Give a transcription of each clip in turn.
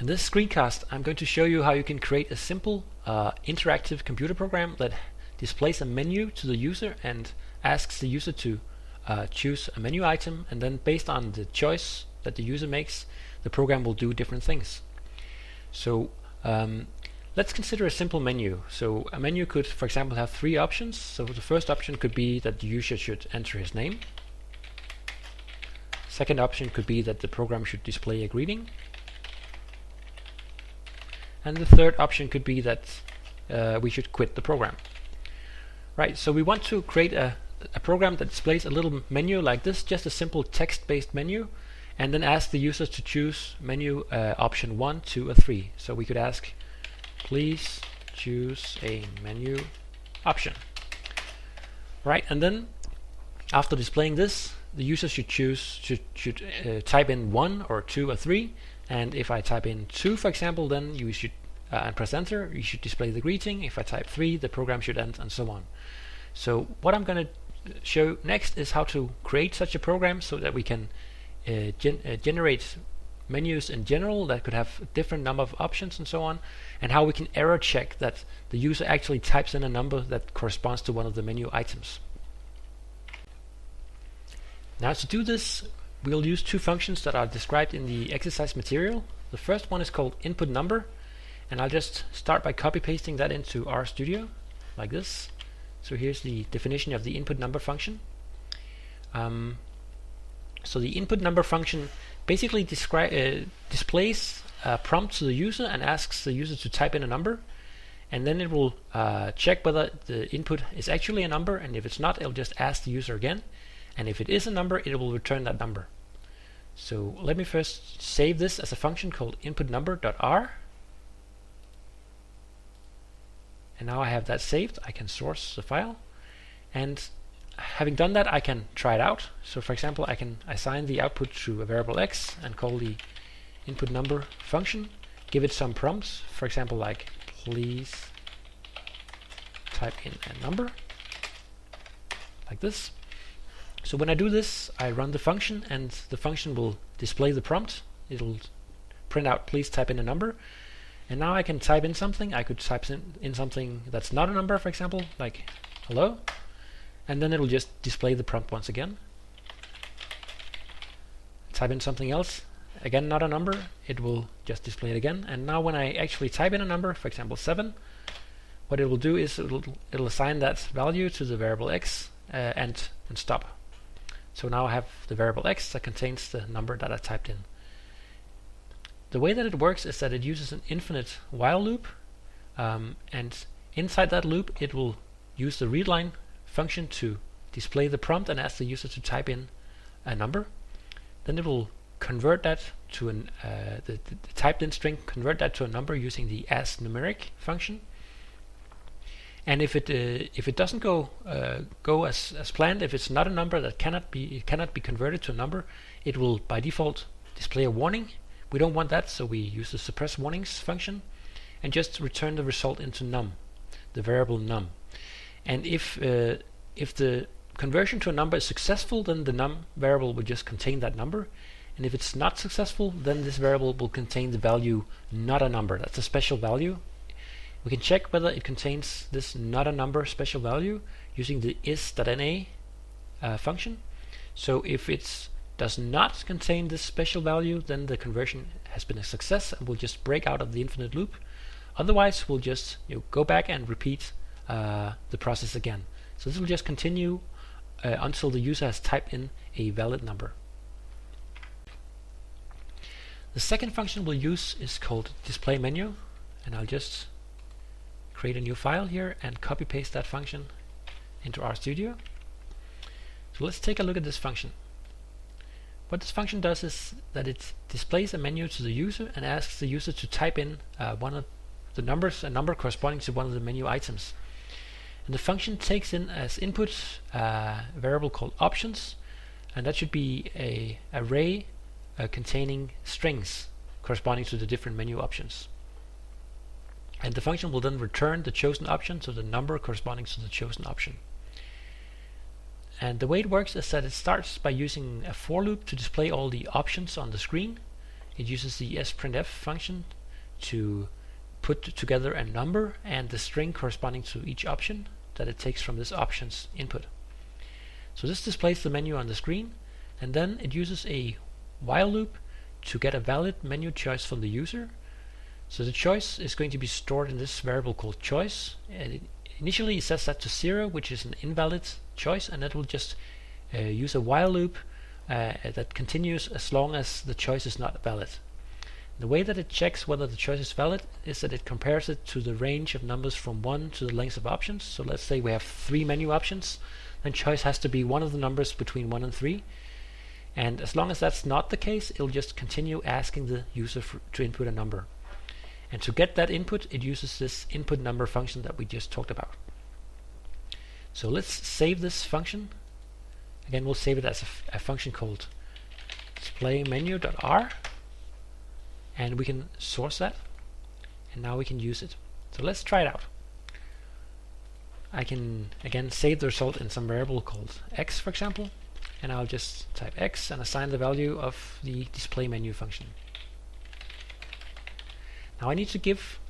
In this screencast, I'm going to show you how you can create a simple interactive computer program that displays a menu to the user and asks the user to choose a menu item, and then based on the choice that the user makes, the program will do different things. So let's consider a simple menu. So a menu could, for example, have three options. So the first option could be that the user should enter his name. Second option could be that the program should display a greeting. And the third option could be that we should quit the program. Right, so we want to create a program that displays a little menu like this, just a simple text-based menu, and then ask the users to choose menu option 1, 2, or 3. So we could ask, please choose a menu option. Right, and then after displaying this, the user should type in 1 or 2 or 3, and if I type in 2, for example, then you should and press enter, you should display the greeting. If I type 3, the program should end, and so on. So what I'm going to show next is how to create such a program so that we can generate menus in general that could have a different number of options and so on, and how we can error check that the user actually types in a number that corresponds to one of the menu items. Now to do this, we'll use two functions that are described in the exercise material. The first one is called input number, and I'll just start by copy pasting that into RStudio like this. So here's the definition of the input number function. So the input number function basically displays a prompt to the user and asks the user to type in a number, and then it will check whether the input is actually a number, and if it's not, it'll just ask the user again, and if it is a number, it will return that number. So let me first save this as a function called inputNumber.r. And now I have that saved. I can source the file, and having done that, I can try it out. So for example, I can assign the output to a variable x and call the input number function, give it some prompts, for example, like please type in a number, like this. So when I do this, I run the function, and the function will display the prompt. It'll print out please type in a number. And now I can type in something. I could type in something that's not a number, for example, like hello, and then it'll just display the prompt once again. Type in something else, again not a number, it will just display it again. And now when I actually type in a number, for example 7, what it will do is it'll assign that value to the variable x and stop. So now I have the variable x that contains the number that I typed in. The way that it works is that it uses an infinite while loop, and inside that loop it will use the readline function to display the prompt and ask the user to type in a number. Then it will convert that to the typed in string, convert that to a number using the asNumeric function. And if it doesn't go as planned, if it's not a number that cannot be converted to a number, it will by default display a warning. We don't want that, so we use the suppress warnings function and just return the result into num, the variable num. And if the conversion to a number is successful, then the num variable will just contain that number. And if it's not successful, then this variable will contain the value not a number. That's a special value. We can check whether it contains this not a number special value using the is.na function. So if it does not contain this special value, then the conversion has been a success and we'll just break out of the infinite loop. Otherwise, we'll just go back and repeat the process again. So this will just continue until the user has typed in a valid number. The second function we'll use is called display menu, and I'll just create a new file here and copy paste that function into RStudio. So let's take a look at this function. What this function does is that it displays a menu to the user and asks the user to type in one of the numbers, a number corresponding to one of the menu items. And the function takes in as input a variable called options, and that should be an array containing strings corresponding to the different menu options. And the function will then return the chosen option, so the number corresponding to the chosen option. And the way it works is that it starts by using a for loop to display all the options on the screen, it uses the sprintf function to put together a number and the string corresponding to each option that it takes from this options input. So this displays the menu on the screen, and then it uses a while loop to get a valid menu choice from the user. So the choice is going to be stored in this variable called choice, and initially it sets that to 0, which is an invalid choice, and that will just use a while loop that continues as long as the choice is not valid. The way that it checks whether the choice is valid is that it compares it to the range of numbers from 1 to the length of options. So let's say we have 3 menu options, then choice has to be one of the numbers between 1 and 3. And as long as that's not the case, it'll just continue asking the user to input a number. And to get that input, it uses this input number function that we just talked about. So let's save this function. Again, we'll save it as a function called displayMenu.r, and we can source that, and now we can use it. So let's try it out. I can again save the result in some variable called x, for example, and I'll just type x and assign the value of the display menu function. Now I need to give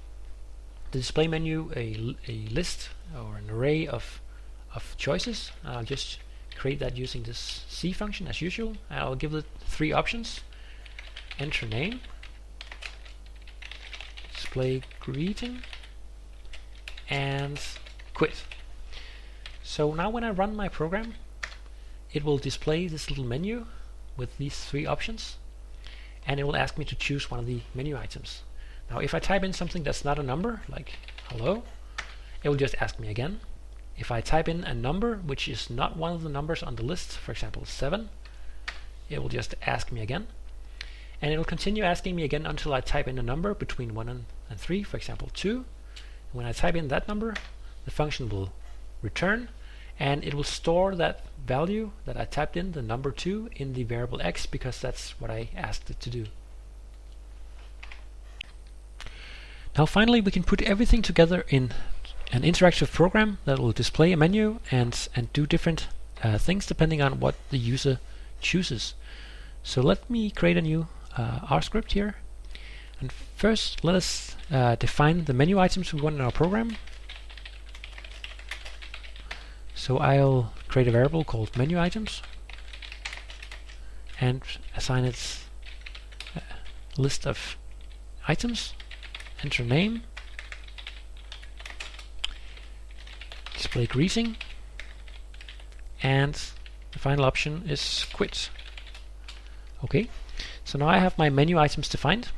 the display menu a list or an array of choices. I'll just create that using this C function as usual. I'll give it 3 options: enter name, display greeting, and quit. So now when I run my program, it will display this little menu with these 3 options, and it will ask me to choose one of the menu items. Now if I type in something that's not a number, like hello, it will just ask me again. If I type in a number which is not one of the numbers on the list, for example 7, it will just ask me again. And it will continue asking me again until I type in a number between 1 and 3, for example 2. And when I type in that number, the function will return, and it will store that value that I typed in, the number 2, in the variable x, because that's what I asked it to do. Now finally we can put everything together in an interactive program that will display a menu and do different things depending on what the user chooses. So let me create a new R script here, and first let us define the menu items we want in our program. So I'll create a variable called menu items and assign it a list of items. Enter name, display greeting, and the final option is quit. Okay, so now I have my menu items defined.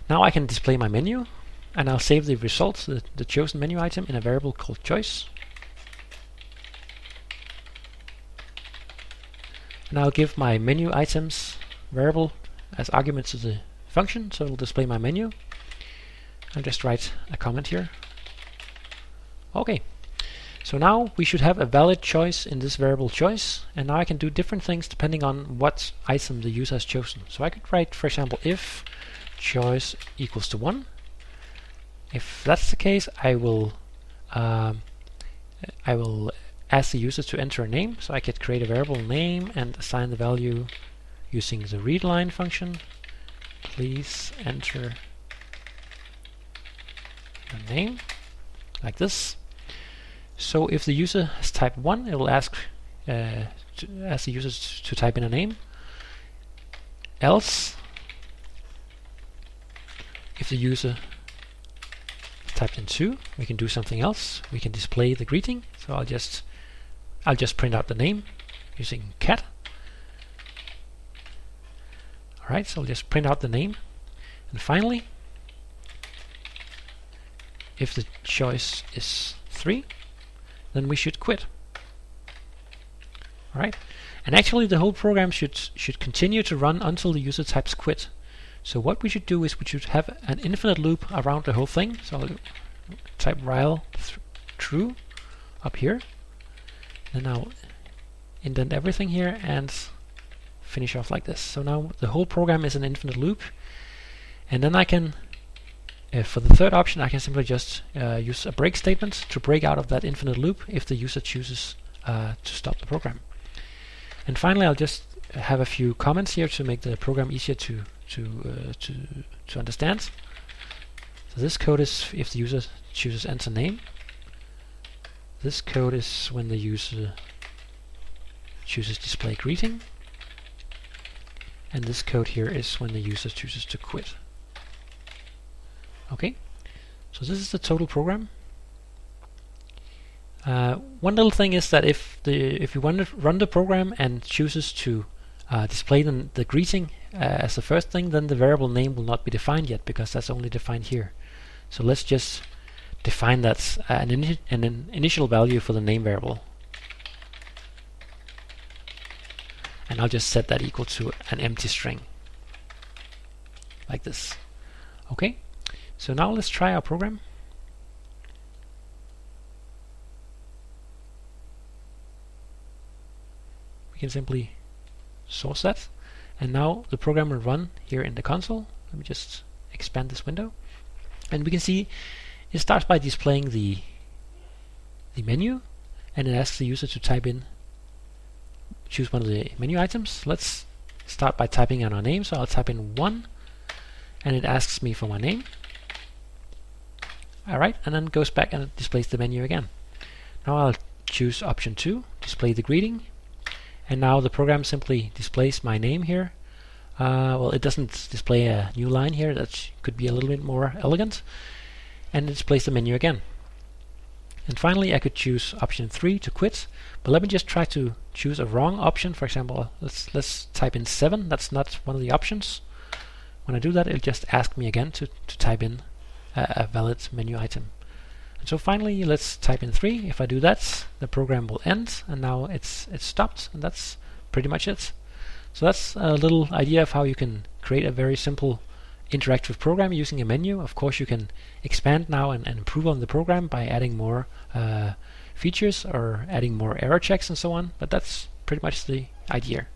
Now I can display my menu, and I'll save the results, the chosen menu item, in a variable called choice. And I'll give my menu items variable as argument to the function, so it'll display my menu. I'll just write a comment here. Okay, so now we should have a valid choice in this variable choice, and now I can do different things depending on what item the user has chosen. So I could write, for example, if choice equals to 1. If that's the case, I will ask the user to enter a name. So I could create a variable name and assign the value using the readLine function. Please enter the name, like this. So if the user has typed 1, it will ask the user to type in a name. Else, if the user typed in 2, we can do something else. We can display the greeting. So I'll just print out the name using cat. Alright, so I'll just print out the name. And finally, if the choice is 3, then we should quit. Alright, and actually the whole program should continue to run until the user types quit. So what we should do is we should have an infinite loop around the whole thing. So I'll type while true up here. Then I'll indent everything here and finish off like this. So now the whole program is an infinite loop, and then I can, for the third option, I can simply just use a break statement to break out of that infinite loop if the user chooses to stop the program. And finally, I'll just have a few comments here to make the program easier to understand. So this code is if the user chooses enter name. This code is when the user chooses display greeting. And this code here is when the user chooses to quit. Okay, so this is the total program. One little thing is that if you want to run the program and chooses to display the greeting as the first thing, then the variable name will not be defined yet, because that's only defined here. So let's just define that an initial value for the name variable. And I'll just set that equal to an empty string. Like this. Okay, so now let's try our program. We can simply source that. And now the program will run here in the console. Let me just expand this window. And we can see it starts by displaying the menu, and it asks the user to type in, choose one of the menu items. Let's start by typing in our name, so I'll type in 1, and it asks me for my name. Alright, and then goes back and it displays the menu again. Now I'll choose option 2, display the greeting, and now the program simply displays my name here. Well, it doesn't display a new line here, that could be a little bit more elegant, and it displays the menu again. And finally I could choose option 3 to quit, but let me just try to choose a wrong option. For example, let's type in 7, that's not one of the options. When I do that, it'll just ask me again to type in a valid menu item. And so finally let's type in 3. If I do that, the program will end, and now it's stopped, and that's pretty much it. So that's a little idea of how you can create a very simple interactive program using a menu. Of course you can expand now and improve on the program by adding more features or adding more error checks and so on, but that's pretty much the idea.